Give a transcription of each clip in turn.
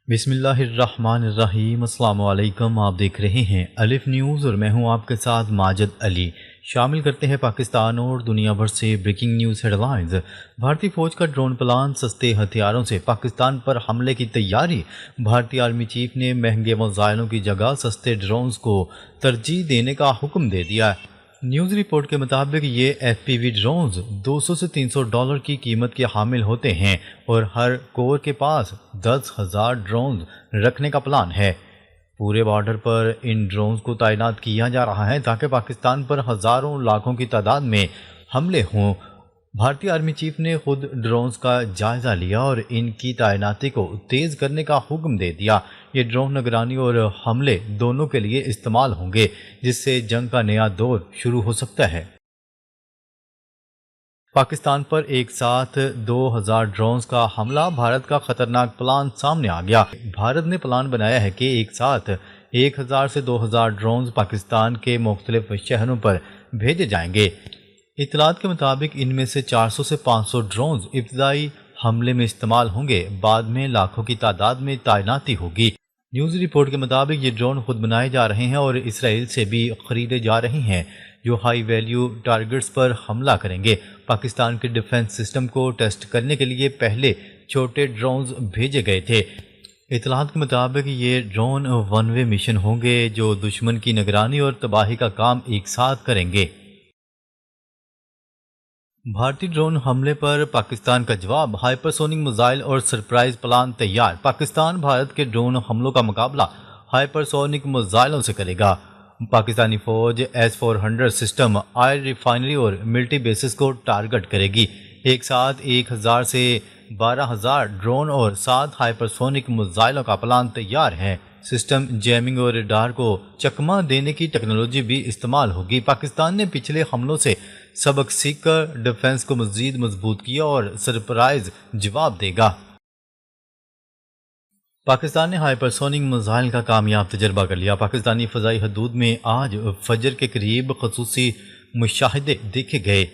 بسم اللہ الرحمن الرحیم۔ السلام علیکم، آپ دیکھ رہے ہیں الف نیوز اور میں ہوں آپ کے ساتھ ماجد علی۔ شامل کرتے ہیں پاکستان اور دنیا بھر سے بریکنگ نیوز ہیڈ لائنز۔ بھارتی فوج کا ڈرون پلان، سستے ہتھیاروں سے پاکستان پر حملے کی تیاری۔ بھارتی آرمی چیف نے مہنگے میزائلوں کی جگہ سستے ڈرونز کو ترجیح دینے کا حکم دے دیا۔ نیوز رپورٹ کے مطابق یہ ایف پی وی ڈرونز $200 سے $300 کی قیمت کے حامل ہوتے ہیں اور ہر کور کے پاس 10,000 ڈرونز رکھنے کا پلان ہے۔ پورے بارڈر پر ان ڈرونز کو تعینات کیا جا رہا ہے تاکہ پاکستان پر ہزاروں لاکھوں کی تعداد میں حملے ہوں۔ بھارتی آرمی چیف نے خود ڈرونز کا جائزہ لیا اور ان کی تعیناتی کو تیز کرنے کا حکم دے دیا۔ یہ ڈرون نگرانی اور حملے دونوں کے لیے استعمال ہوں گے، جس سے جنگ کا نیا دور شروع ہو سکتا ہے۔ پاکستان پر ایک ساتھ 2,000 ڈرونز کا حملہ، بھارت کا خطرناک پلان سامنے آ گیا۔ بھارت نے پلان بنایا ہے کہ ایک ساتھ 1,000 سے 2,000 ڈرونز پاکستان کے مختلف شہروں پر بھیجے جائیں گے۔ اطلاعات کے مطابق ان میں سے 400 سے 500 ڈرونز ابتدائی حملے میں استعمال ہوں گے، بعد میں لاکھوں کی تعداد میں تعیناتی ہوگی۔ نیوز رپورٹ کے مطابق یہ ڈرون خود بنائے جا رہے ہیں اور اسرائیل سے بھی خریدے جا رہے ہیں، جو ہائی ویلیو ٹارگٹس پر حملہ کریں گے۔ پاکستان کے ڈیفنس سسٹم کو ٹیسٹ کرنے کے لیے پہلے چھوٹے ڈرونز بھیجے گئے تھے۔ اطلاعات کے مطابق یہ ڈرون ون وے مشن ہوں گے جو دشمن کی نگرانی اور تباہی کا کام ایک ساتھ کریں گے۔ بھارتی ڈرون حملے پر پاکستان کا جواب، ہائپرسونک میزائل اور سرپرائز پلان تیار۔ پاکستان بھارت کے ڈرون حملوں کا مقابلہ ہائپرسونک میزائلوں سے کرے گا۔ پاکستانی فوج S-400 سسٹم آئل ریفائنری اور ملٹی بیسز کو ٹارگٹ کرے گی۔ ایک ساتھ 1,000 سے 12,000 ڈرون اور 7 ہائپرسونک میزائلوں کا پلان تیار ہے۔ سسٹم جیمنگ اور ریڈار کو چکمہ دینے کی ٹیکنالوجی بھی استعمال ہوگی۔ پاکستان نے پچھلے حملوں سے سبق سیکھ کر ڈیفنس کو مزید مضبوط کیا اور سرپرائز جواب دے گا۔ پاکستان نے ہائپرسونک میزائل کا کامیاب تجربہ کر لیا۔ پاکستانی فضائی حدود میں آج فجر کے قریب خصوصی مشاہدے دیکھے گئے۔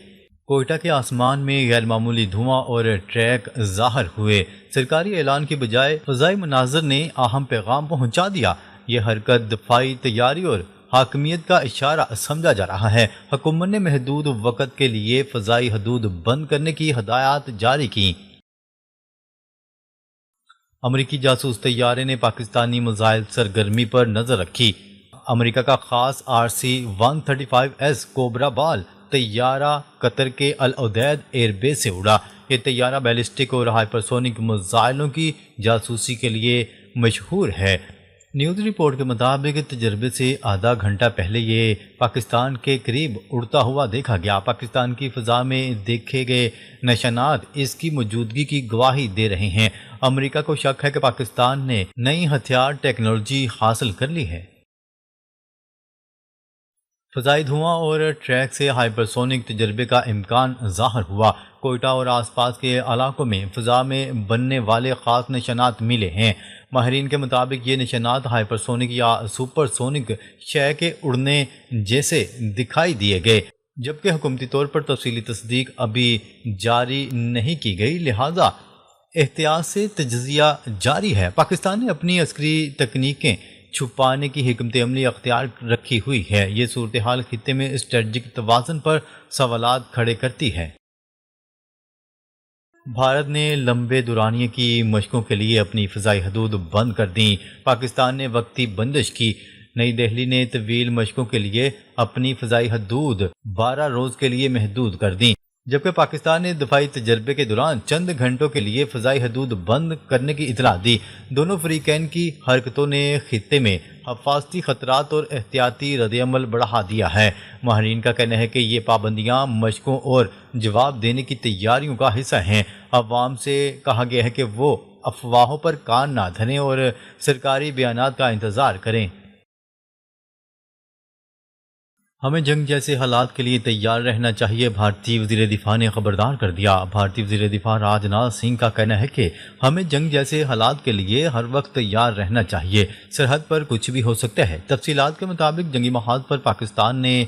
کوئٹہ کے آسمان میں غیر معمولی دھواں اور ٹریک ظاہر ہوئے۔ سرکاری اعلان کی بجائے فضائی مناظر نے اہم پیغام پہنچا دیا۔ یہ حرکت دفاعی تیاری اور حاکمیت کا اشارہ سمجھا جا رہا ہے۔ حکومت نے محدود وقت کے لیے فضائی حدود بند کرنے کی ہدایات جاری کی۔ امریکی جاسوس طیارے نے پاکستانی میزائل سرگرمی پر نظر رکھی۔ امریکہ کا خاص RC-135S کوبرا بال طیارہ قطر کے العدید ایئر بیس سے اڑا۔ یہ طیارہ بیلسٹک اور ہائپرسونک میزائلوں کی جاسوسی کے لیے مشہور ہے۔ نیوز رپورٹ کے مطابق تجربے سے آدھا گھنٹہ پہلے یہ پاکستان کے قریب اڑتا ہوا دیکھا گیا۔ پاکستان کی فضا میں دیکھے گئے نشانات اس کی موجودگی کی گواہی دے رہے ہیں۔ امریکہ کو شک ہے کہ پاکستان نے نئی ہتھیار ٹیکنالوجی حاصل کر لی ہے۔ فضائی دھواں اور ٹریک سے ہائپرسونک تجربے کا امکان ظاہر ہوا۔ کوئٹہ اور آس پاس کے علاقوں میں فضا میں بننے والے خاص نشانات ملے ہیں۔ ماہرین کے مطابق یہ نشانات ہائپرسونک یا سپر سونک شے کے اڑنے جیسے دکھائی دیے گئے، جبکہ حکومتی طور پر تفصیلی تصدیق ابھی جاری نہیں کی گئی، لہذا احتیاط سے تجزیہ جاری ہے۔ پاکستان نے اپنی عسکری تکنیکیں چھپانے کی حکمت عملی اختیار رکھی ہوئی ہے۔ یہ صورتحال خطے میں اسٹریٹجک توازن پر سوالات کھڑے کرتی ہے۔ بھارت نے لمبے دورانیے کی مشقوں کے لیے اپنی فضائی حدود بند کر دیں۔ پاکستان نے وقتی بندش کی۔ نئی دہلی نے طویل مشقوں کے لیے اپنی فضائی حدود 12 روز کے لیے محدود کر دیں، جبکہ پاکستان نے دفاعی تجربے کے دوران چند گھنٹوں کے لیے فضائی حدود بند کرنے کی اطلاع دی۔ دونوں فریقین کی حرکتوں نے خطے میں حفاظتی خطرات اور احتیاطی ردعمل بڑھا دیا ہے۔ ماہرین کا کہنا ہے کہ یہ پابندیاں مشقوں اور جواب دینے کی تیاریوں کا حصہ ہیں۔ عوام سے کہا گیا ہے کہ وہ افواہوں پر کان نہ دھریں اور سرکاری بیانات کا انتظار کریں۔ ہمیں جنگ جیسے حالات کے لیے تیار رہنا چاہیے، بھارتی وزیر دفاع نے خبردار کر دیا۔ بھارتی وزیر دفاع راجناتھ سنگھ کا کہنا ہے کہ ہمیں جنگ جیسے حالات کے لیے ہر وقت تیار رہنا چاہیے، سرحد پر کچھ بھی ہو سکتا ہے۔ تفصیلات کے مطابق جنگی محاذ پر پاکستان نے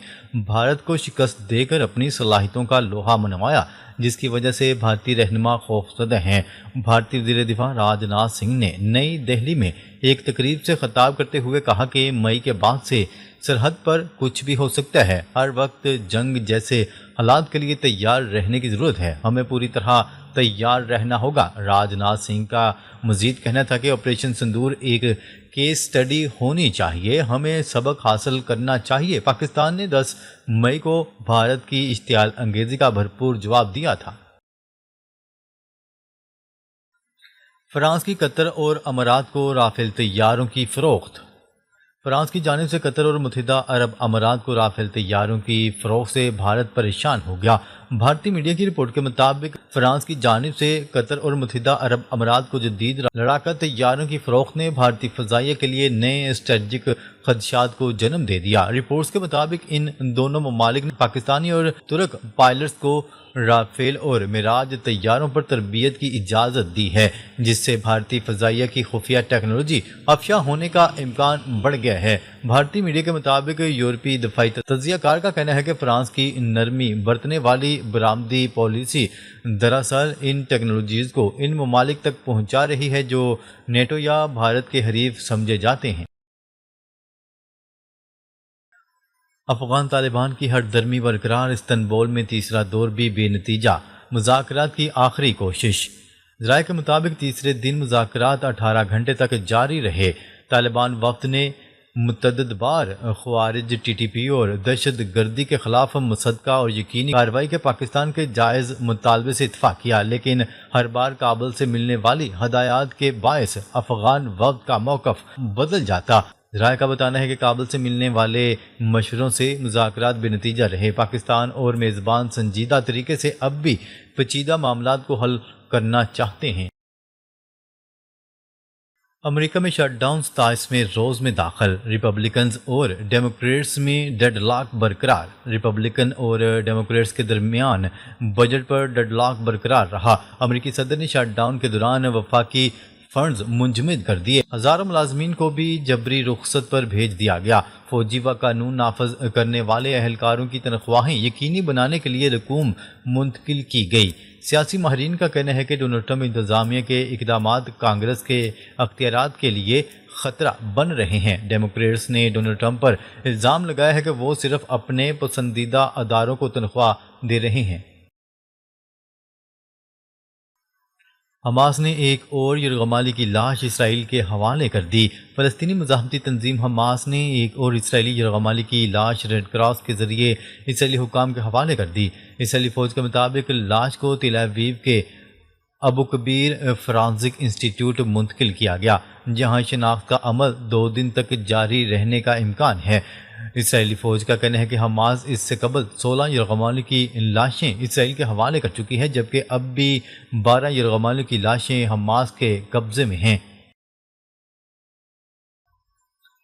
بھارت کو شکست دے کر اپنی صلاحیتوں کا لوہا منوایا، جس کی وجہ سے بھارتی رہنما خوفزدہ ہیں۔ بھارتی وزیر دفاع راجناتھ سنگھ نے نئی دہلی میں ایک تقریب سے خطاب کرتے ہوئے کہا کہ مئی کے بعد سے سرحد پر کچھ بھی ہو سکتا ہے، ہر وقت جنگ جیسے حالات کے لیے تیار رہنے کی ضرورت ہے، ہمیں پوری طرح تیار رہنا ہوگا۔ راجناتھ سنگھ کا مزید کہنا تھا کہ آپریشن سندور ایک کیس سٹڈی ہونی چاہیے، ہمیں سبق حاصل کرنا چاہیے۔ پاکستان نے 10 مئی کو بھارت کی اشتعال انگیزی کا بھرپور جواب دیا تھا۔ فرانس کی قطر اور امارات کو رافیل طیاروں کی فروخت۔ فرانس کی جانب سے قطر اور متحدہ عرب امارات کو رافیل طیاروں کی فروخت سے بھارت پریشان ہو گیا۔ بھارتی میڈیا کی رپورٹ کے مطابق فرانس کی جانب سے قطر اور متحدہ عرب امارات کو جدید لڑاکا طیاروں کی فروخت نے بھارتی فضائیہ کے لیے نئے اسٹریٹجک خدشات کو جنم دے دیا۔ رپورٹس کے مطابق ان دونوں ممالک نے پاکستانی اور ترک پائلٹس کو رافیل اور میراج طیاروں پر تربیت کی اجازت دی ہے، جس سے بھارتی فضائیہ کی خفیہ ٹیکنالوجی افشا ہونے کا امکان بڑھ گیا ہے۔ بھارتی میڈیا کے مطابق یورپی دفاعی تجزیہ کار کا کہنا ہے کہ فرانس کی نرمی برتنے والی برآمدی پالیسی دراصل ان ٹیکنالوجیز کو ان ممالک تک پہنچا رہی ہے جو نیٹو یا بھارت کے حریف سمجھے جاتے ہیں۔ افغان طالبان کی ہٹ درمی برقرار، استنبول میں تیسرا دور بھی بے نتیجہ، مذاکرات کی آخری کوشش۔ ذرائع کے مطابق تیسرے دن مذاکرات 18 گھنٹے تک جاری رہے۔ طالبان وفد نے متعدد بار خوارج ٹی ٹی پی اور دہشت گردی کے خلاف مصدقہ اور یقینی کارروائی کے پاکستان کے جائز مطالبے سے اتفاق کیا، لیکن ہر بار کابل سے ملنے والی ہدایات کے باعث افغان وفد کا موقف بدل جاتا۔ ذرائع کا بتانا ہے کہ کابل سے ملنے والے مشوروں سے مذاکرات بے نتیجہ رہے۔ پاکستان اور میزبان سنجیدہ طریقے سے اب بھی پیچیدہ معاملات کو حل کرنا چاہتے ہیں۔ امریکہ میں شٹ ڈاؤن 27ویں روز میں داخل، ریپبلکنز اور ڈیموکریٹس میں ڈیڈ لاک برقرار۔ ریپبلکن اور ڈیموکریٹس کے درمیان بجٹ پر ڈیڈ لاک برقرار رہا۔ امریکی صدر نے شٹ ڈاؤن کے دوران وفاقی فنڈز منجمد کر دیے، ہزاروں ملازمین کو بھی جبری رخصت پر بھیج دیا گیا۔ فوجی و قانون نافذ کرنے والے اہلکاروں کی تنخواہیں یقینی بنانے کے لیے رقوم منتقل کی گئی۔ سیاسی ماہرین کا کہنا ہے کہ ڈونلڈ ٹرمپ انتظامیہ کے اقدامات کانگریس کے اختیارات کے لیے خطرہ بن رہے ہیں۔ ڈیموکریٹس نے ڈونلڈ ٹرمپ پر الزام لگایا ہے کہ وہ صرف اپنے پسندیدہ اداروں کو تنخواہ دے رہے ہیں۔ حماس نے ایک اور یرغمالی کی لاش اسرائیل کے حوالے کر دی۔ فلسطینی مزاحمتی تنظیم حماس نے ایک اور اسرائیلی یرغمالی کی لاش ریڈ کراس کے ذریعے اسرائیلی حکام کے حوالے کر دی۔ اسرائیلی فوج کے مطابق لاش کو تل ابیب کے ابو کبیر فرانزک انسٹیٹیوٹ منتقل کیا گیا، جہاں شناخت کا عمل 2 دن تک جاری رہنے کا امکان ہے۔ اسرائیلی فوج کا کہنا ہے کہ حماس اس سے قبل 16 یرغمالیوں کی لاشیں اسرائیل کے حوالے کر چکی ہے، جبکہ اب بھی 12 یرغمالیوں کی لاشیں حماس کے قبضے میں ہیں۔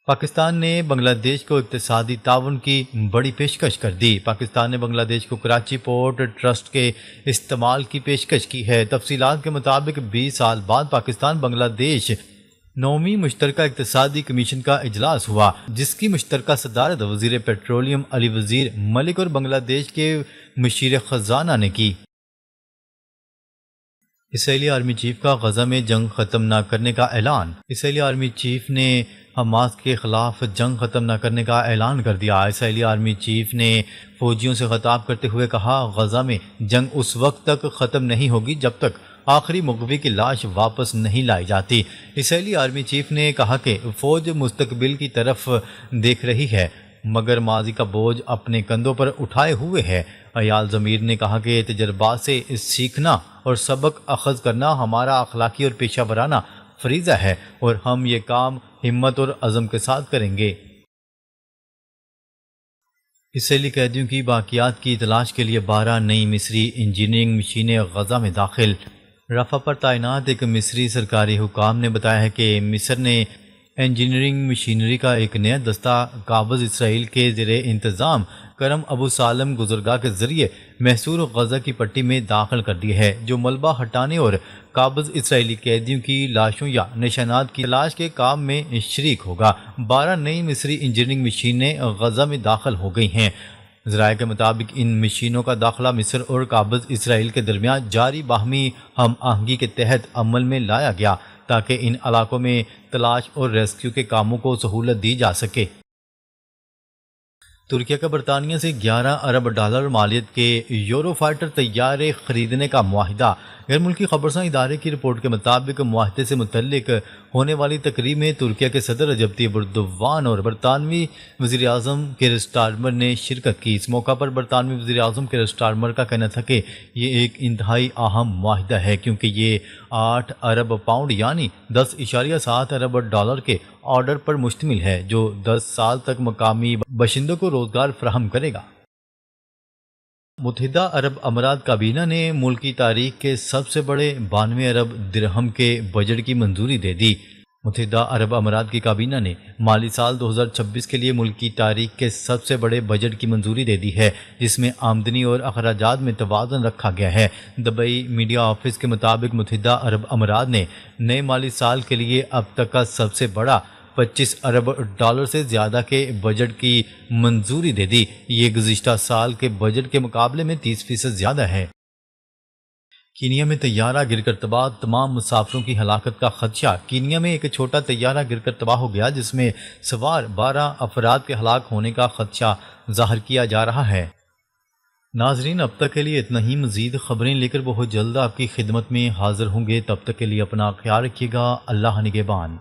پاکستان نے بنگلہ دیش کو اقتصادی تعاون کی بڑی پیشکش کر دی۔ پاکستان نے بنگلہ دیش کو کراچی پورٹ ٹرسٹ کے استعمال کی پیشکش کی ہے۔ تفصیلات کے مطابق 20 سال بعد پاکستان بنگلہ دیش 9ویں مشترکہ اقتصادی کمیشن کا اجلاس ہوا، جس کی مشترکہ صدارت وزیر پیٹرولیم علی وزیر ملک اور بنگلہ دیش کے مشیر خزانہ نے کی۔ اسرائیلی آرمی چیف کا غزہ میں جنگ ختم نہ کرنے کا اعلان۔ اسرائیلی آرمی چیف نے حماس کے خلاف جنگ ختم نہ کرنے کا اعلان کر دیا۔ اسرائیلی آرمی چیف نے فوجیوں سے خطاب کرتے ہوئے کہا، غزہ میں جنگ اس وقت تک ختم نہیں ہوگی جب تک آخری مغوی کی لاش واپس نہیں لائی جاتی۔ اسرائیلی آرمی چیف نے کہا کہ فوج مستقبل کی طرف دیکھ رہی ہے مگر ماضی کا بوجھ اپنے کندھوں پر اٹھائے ہوئے ہے۔ ایال ضمیر نے کہا کہ تجربات سے سیکھنا اور سبق اخذ کرنا ہمارا اخلاقی اور پیشہ ورانہ فریضہ ہے اور ہم یہ کام ہمت اور عزم کے ساتھ کریں گے۔ اسرائیلی قیدیوں کی باقیات کی تلاش کے لیے 12 نئی مصری انجینئرنگ مشینیں غزہ میں داخل۔ رفح پر تعینات ایک مصری سرکاری حکام نے بتایا ہے کہ مصر نے انجینئرنگ مشینری کا ایک نیا دستہ قابض اسرائیل کے زیر انتظام کرم ابو سالم گزرگاہ کے ذریعے محصور غزہ کی پٹی میں داخل کر دی ہے، جو ملبہ ہٹانے اور قابض اسرائیلی قیدیوں کی لاشوں یا نشانات کی تلاش کے کام میں شریک ہوگا۔ 12 نئی مصری انجینئرنگ مشینیں غزہ میں داخل ہو گئی ہیں۔ ذرائع کے مطابق ان مشینوں کا داخلہ مصر اور قابض اسرائیل کے درمیان جاری باہمی ہم آہنگی کے تحت عمل میں لایا گیا تاکہ ان علاقوں میں تلاش اور ریسکیو کے کاموں کو سہولت دی جا سکے۔ ترکیہ کا برطانیہ سے 11 ارب ڈالر مالیت کے یورو فائٹر طیارے خریدنے کا معاہدہ۔ غیر ملکی خبرساں ادارے کی رپورٹ کے مطابق معاہدے سے متعلق ہونے والی تقریب میں ترکیہ کے صدر رجب طیب اردوان اور برطانوی وزیر اعظم کیر سٹارمر نے شرکت کی۔ اس موقع پر برطانوی وزیر اعظم کیر سٹارمر کا کہنا تھا کہ یہ ایک انتہائی اہم معاہدہ ہے کیونکہ یہ 8 ارب پاؤنڈ یعنی 10.7 ارب ڈالر کے آرڈر پر مشتمل ہے، جو 10 سال تک مقامی باشندوں کو روزگار فراہم کرے گا۔ متحدہ عرب امارات کابینہ نے ملک کی تاریخ کے سب سے بڑے 92 ارب درہم کے بجٹ کی منظوری دے دی۔ متحدہ عرب امارات کی کابینہ نے مالی سال 2026 کے لیے ملک کی تاریخ کے سب سے بڑے بجٹ کی منظوری دے دی ہے، جس میں آمدنی اور اخراجات میں توازن رکھا گیا ہے۔ دبئی میڈیا آفس کے مطابق متحدہ عرب امارات نے نئے مالی سال کے لیے اب تک کا سب سے بڑا 25 ارب ڈالر سے زیادہ کے بجٹ کی منظوری دے دی۔ یہ گزشتہ سال کے بجٹ کے مقابلے میں 30% زیادہ ہے۔ کینیا میں طیارہ گر کر تباہ، تمام مسافروں کی ہلاکت کا خدشہ۔ کینیا میں ایک چھوٹا طیارہ گر کر تباہ ہو گیا جس میں سوار 12 افراد کے ہلاک ہونے کا خدشہ ظاہر کیا جا رہا ہے۔ ناظرین، اب تک کے لیے اتنا ہی۔ مزید خبریں لے کر بہت جلد آپ کی خدمت میں حاضر ہوں گے، تب تک کے لیے اپنا خیال رکھیے گا۔ اللہ نگہبان۔